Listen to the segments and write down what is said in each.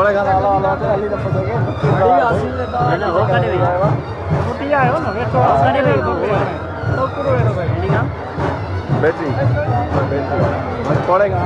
पड़ेगा ना वाला अली दफा देंगे बड़ी आसी ले ता ना हो करे भैया छुट्टी आयो ना वेटो करे भैया तो पूरा वेटो भाई ठीक है बैटरी पड़ेगा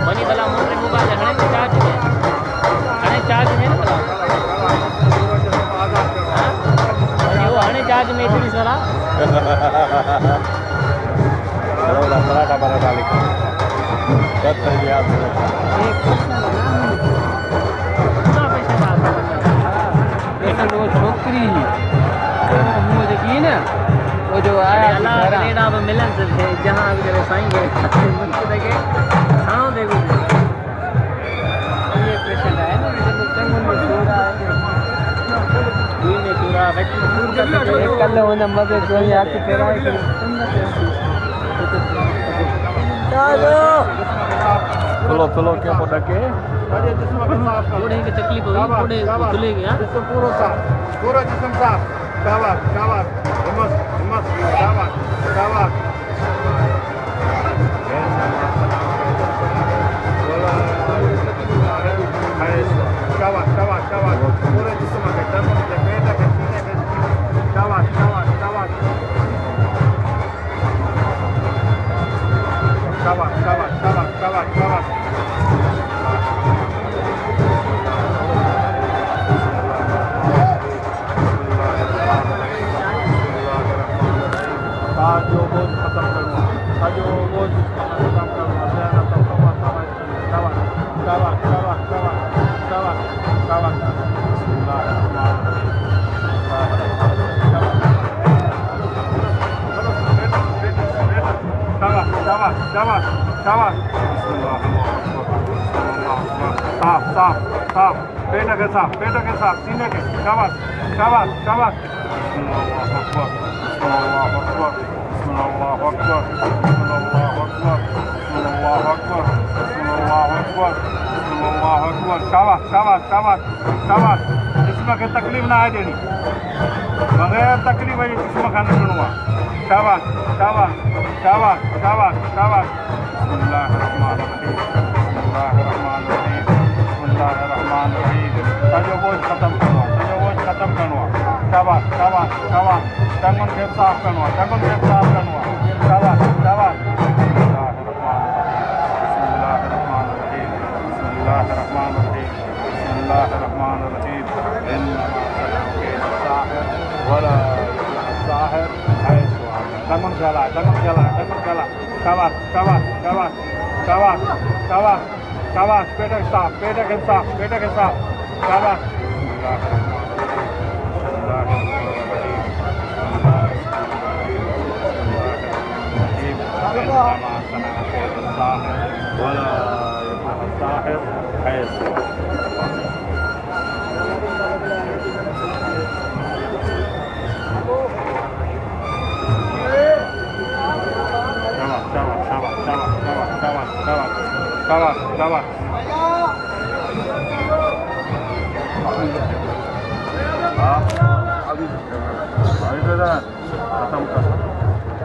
बनी भला मोटरे मोबाइल हणे चार्ज है हणे चार्ज है ना भला हां वो हणे चार्ज में इतनी सारा बड़ा बड़ा लिखा कब तक याद है कितना पैसे का लेकिन वो छोकरी मुझे की ना वो जो आया अल्लाह कनेडा में मिलन से जहां अगर साईं गए मुझे देखे खाओ देखो ये पेशेंट है ना जो चंगन में सो रहा है दूर में पूरा वैक्यूम दूर कर एक कल वो नंबर पे जो याद से तेरा है चलो क्या पता के थोड़े की तकलीफ होगी थोड़े खुलेगी हां जिसम पूरा जिसम साफ शाबाश हिम्मत शाबाश पूरे जिस्म के तन के पेट के सीने के शाबाश जो बोझ खत्म करूँगा जो बोझ खत्म करूँगा साफ पेट के साफ सीने के शाबाश शाबाश जिस्म के तकलीफ ना है देनी बगैर तकलीफ है जिस्म खाने सुनवा शाबाश सजो बोझ खत्म करवा शाबाश टंगन के साफ करवा शाबाश टंगन खेला शाबाश पेट के साफ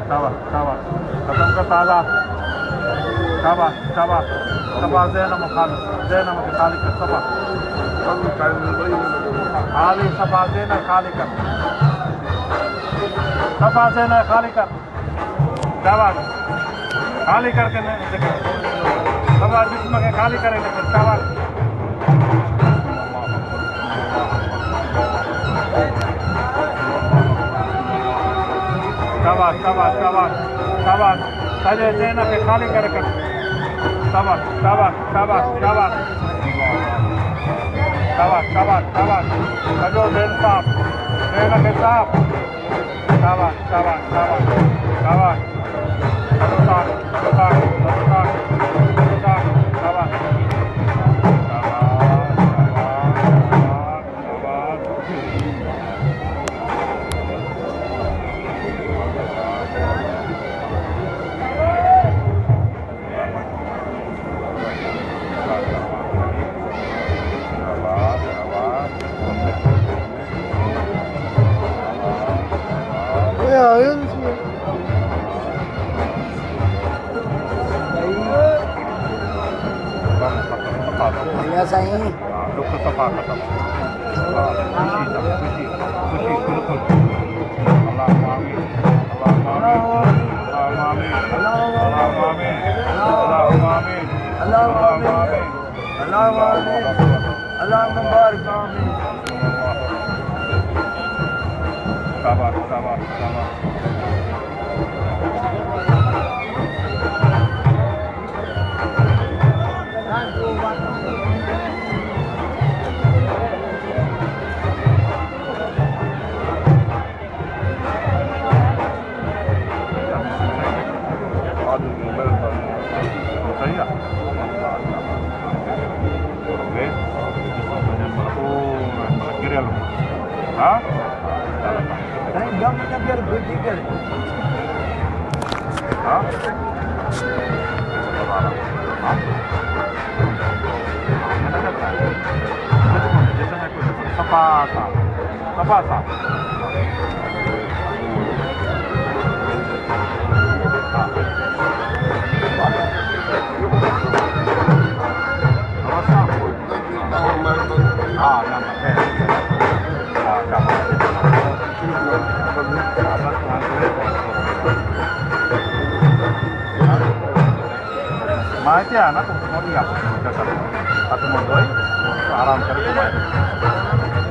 शाबाश शाबाश खत्म कर ताज़ा शाबाश जैन खालिक के सफा खाली सफा से ना खाली कर सफा से ना खाली कर क्या बात है? खाली करके नहीं देखो सफा जिसमें के खाली करेंगे तो क्या बात शाबाश शाबाश शाबाश शाबाश सजे देना के खाली कर शाबाश शाबाश शाबाश शाबाश शाबाश शाबाश शाबाश सजो देन साफ देना के साफ शाबाश शाबाश शाबाश शाबाश सजो साफ सजो साफ सजो साफ सजो साफ शाबाश Ya sahin. डॉक्टर सफा खत्म खुशी खुशी बिल्कुल अल्लाह आमीन अल्लाह आमीन अल्लाह आमीन अल्लाह आमीन अल्लाह आमीन अल्लाह आमीन अल्लाह मुबारक आमीन शाबाश शाबाश शाबाश Hah? Gambarnya biar bertiga. Hah? Sapasa. Sapasa. माहिती आहे ना तुमचं मोठी आपण तुमच्याकडे आता म्हणतोय आराम करत